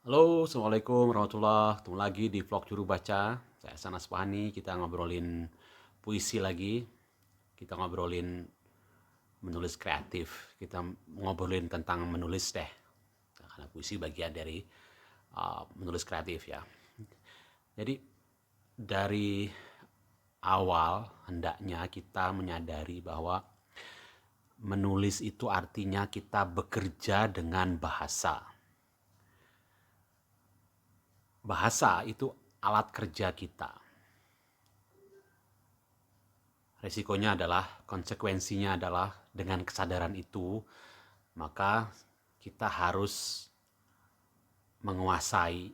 Halo, Assalamualaikum warahmatullahi. Ketemu lagi di vlog Juru Baca. Saya Sanas Fahani. Kita ngobrolin puisi lagi. Kita ngobrolin menulis kreatif. Kita ngobrolin tentang menulis deh. Karena puisi bagian dari menulis kreatif ya. Jadi dari awal hendaknya kita menyadari bahwa menulis itu artinya kita bekerja dengan bahasa. Bahasa itu alat kerja kita. Resikonya adalah, konsekuensinya adalah dengan kesadaran itu, maka kita harus menguasai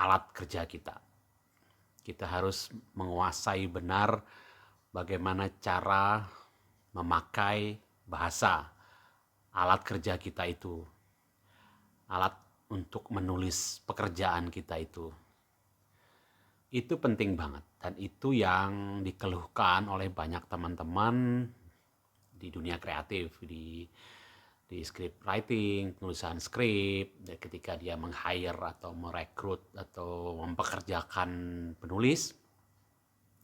alat kerja kita. Kita harus menguasai benar bagaimana cara memakai bahasa, alat kerja kita itu, alat untuk menulis pekerjaan kita itu. Itu penting banget, dan itu yang dikeluhkan oleh banyak teman-teman di dunia kreatif, di script writing, penulisan skrip, ketika dia meng-hire atau merekrut atau mempekerjakan penulis,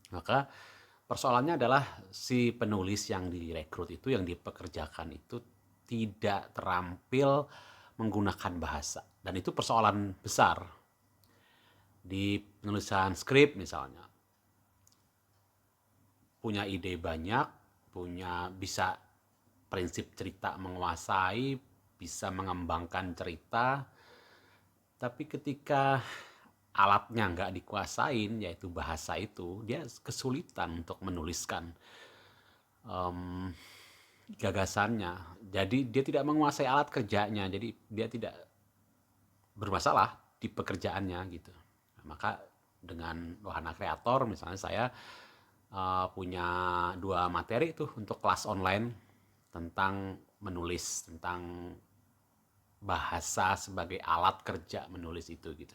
maka persoalannya adalah si penulis yang direkrut itu, yang dipekerjakan itu tidak terampil menggunakan bahasa. Dan itu persoalan besar di penulisan skrip misalnya. Punya ide banyak, bisa prinsip cerita menguasai, bisa mengembangkan cerita, tapi ketika alatnya nggak dikuasain, yaitu bahasa itu, dia kesulitan untuk menuliskan um, gagasannya. Jadi dia tidak menguasai alat kerjanya, jadi dia tidak bermasalah di pekerjaannya gitu. Maka dengan wahana kreator, misalnya saya punya 2 materi tuh untuk kelas online tentang menulis, tentang bahasa sebagai alat kerja menulis itu gitu.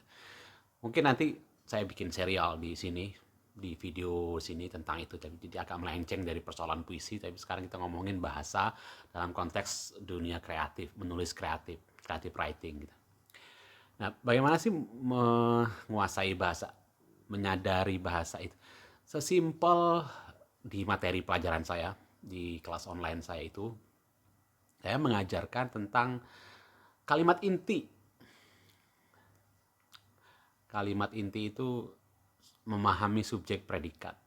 Mungkin nanti saya bikin serial di sini, di video sini tentang itu, tapi jadi agak melenceng dari persoalan puisi, tapi sekarang kita ngomongin bahasa dalam konteks dunia kreatif, menulis kreatif, creative writing gitu. Nah, bagaimana sih menguasai bahasa, menyadari bahasa itu? Sesimpel di materi pelajaran saya, di kelas online saya itu, saya mengajarkan tentang kalimat inti. Kalimat inti itu memahami subjek predikat.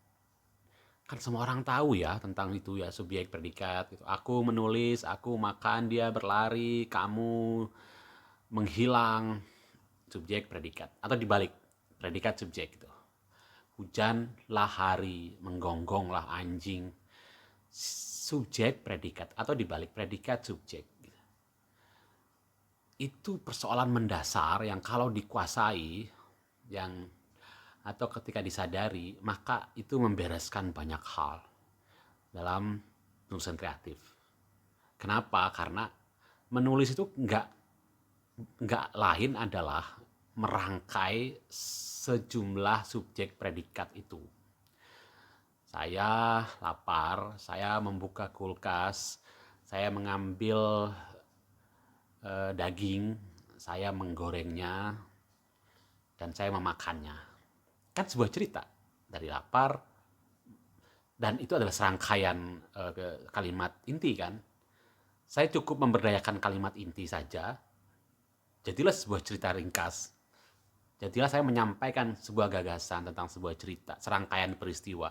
Kan semua orang tahu ya tentang itu ya, subjek predikat gitu. Aku menulis, aku makan, dia berlari, kamu menghilang, subjek predikat. Atau dibalik, predikat subjek gitu. Hujanlah hari, menggonggonglah anjing, subjek predikat. Atau dibalik, predikat subjek gitu. Itu persoalan mendasar yang kalau dikuasai, yang atau ketika disadari, maka itu membereskan banyak hal dalam penulisan kreatif. Kenapa? Karena menulis itu nggak lain adalah merangkai sejumlah subjek predikat itu. Saya lapar, saya membuka kulkas, saya mengambil daging, saya menggorengnya, dan saya memakannya. Kan sebuah cerita dari lapar, dan itu adalah serangkaian kalimat inti kan. Saya cukup memberdayakan kalimat inti saja, jadilah sebuah cerita ringkas. Jadilah saya menyampaikan sebuah gagasan tentang sebuah cerita, serangkaian peristiwa.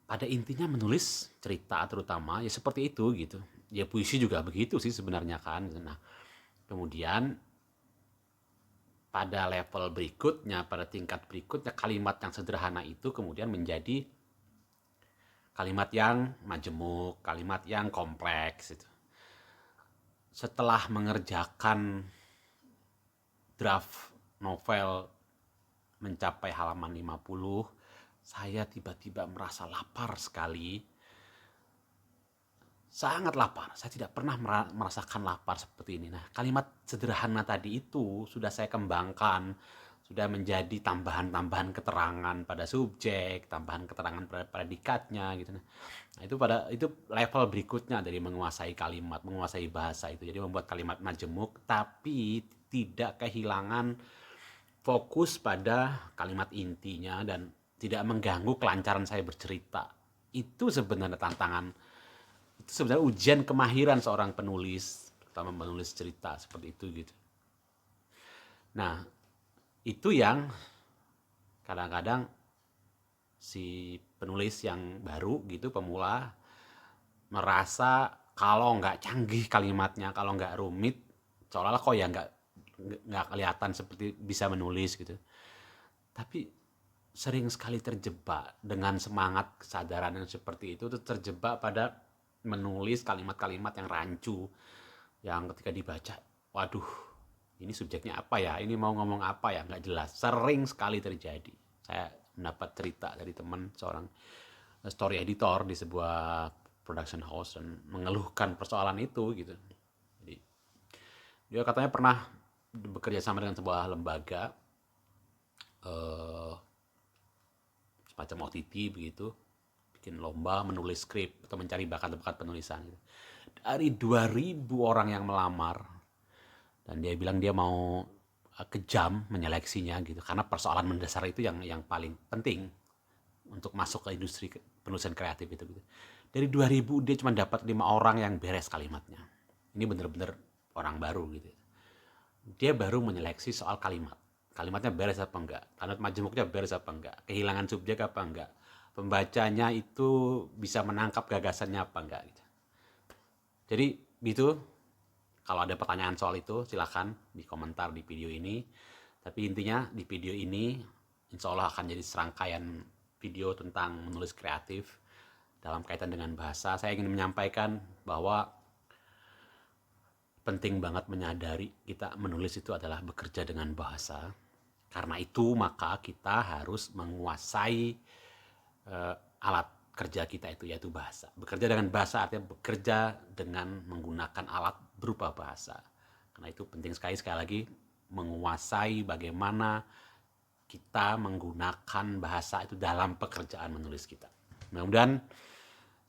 Pada intinya menulis cerita terutama ya seperti itu gitu. Ya puisi juga begitu sih sebenarnya kan. Nah, kemudian pada level berikutnya, pada tingkat berikutnya, kalimat yang sederhana itu kemudian menjadi kalimat yang majemuk, kalimat yang kompleks gitu. Setelah mengerjakan draft novel mencapai halaman 50, saya tiba-tiba merasa lapar sekali. Sangat lapar. Saya tidak pernah merasakan lapar seperti ini. Nah, kalimat sederhana tadi itu sudah saya kembangkan, sudah menjadi tambahan-tambahan keterangan pada subjek, tambahan keterangan pada predikatnya gitu. Nah, itu level berikutnya dari menguasai kalimat, menguasai bahasa itu. Jadi membuat kalimat majemuk tapi tidak kehilangan fokus pada kalimat intinya dan tidak mengganggu kelancaran saya bercerita. Itu sebenarnya tantangan, itu sebenarnya ujian kemahiran seorang penulis, terutama menulis cerita seperti itu gitu. Nah, itu yang kadang-kadang si penulis yang baru gitu, pemula, merasa kalau nggak canggih kalimatnya, kalau nggak rumit, seolah-olah kok ya nggak kelihatan seperti bisa menulis gitu. Tapi sering sekali terjebak dengan semangat kesadaran yang seperti itu, tuh terjebak pada menulis kalimat-kalimat yang rancu, yang ketika dibaca, waduh, ini subjeknya apa ya, ini mau ngomong apa ya, nggak jelas. Sering sekali terjadi. Saya mendapat cerita dari teman, seorang story editor di sebuah production house, dan mengeluhkan persoalan itu gitu. Jadi dia katanya pernah bekerja sama dengan sebuah lembaga semacam OTT begitu, bikin lomba menulis skrip atau mencari bakat-bakat penulisan gitu. Dari 2.000 orang yang melamar, dan dia bilang dia mau kejam menyeleksinya gitu, karena persoalan mendasar itu yang paling penting untuk masuk ke industri penulisan kreatif itu gitu. Dari 2.000 dia cuma dapat 5 orang yang beres kalimatnya. Ini bener-bener orang baru gitu. Dia baru menyeleksi soal kalimat. Kalimatnya beres apa enggak? Kalimat majemuknya beres apa enggak? Kehilangan subjek apa enggak? Pembacanya itu bisa menangkap gagasannya apa enggak gitu. Jadi gitu. Kalau ada pertanyaan soal itu silahkan di komentar di video ini. Tapi intinya di video ini insya Allah akan jadi serangkaian video tentang menulis kreatif dalam kaitan dengan bahasa. Saya ingin menyampaikan bahwa penting banget menyadari kita menulis itu adalah bekerja dengan bahasa. Karena itu maka kita harus menguasai alat kerja kita itu, yaitu bahasa. Bekerja dengan bahasa artinya bekerja dengan menggunakan alat berupa bahasa. Karena itu penting sekali lagi menguasai bagaimana kita menggunakan bahasa itu dalam pekerjaan menulis kita. Mudah-mudahan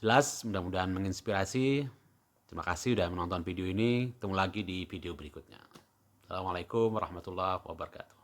jelas, mudah-mudahan menginspirasi. Terima kasih sudah menonton video ini. Ketemu lagi di video berikutnya. Assalamualaikum warahmatullahi wabarakatuh.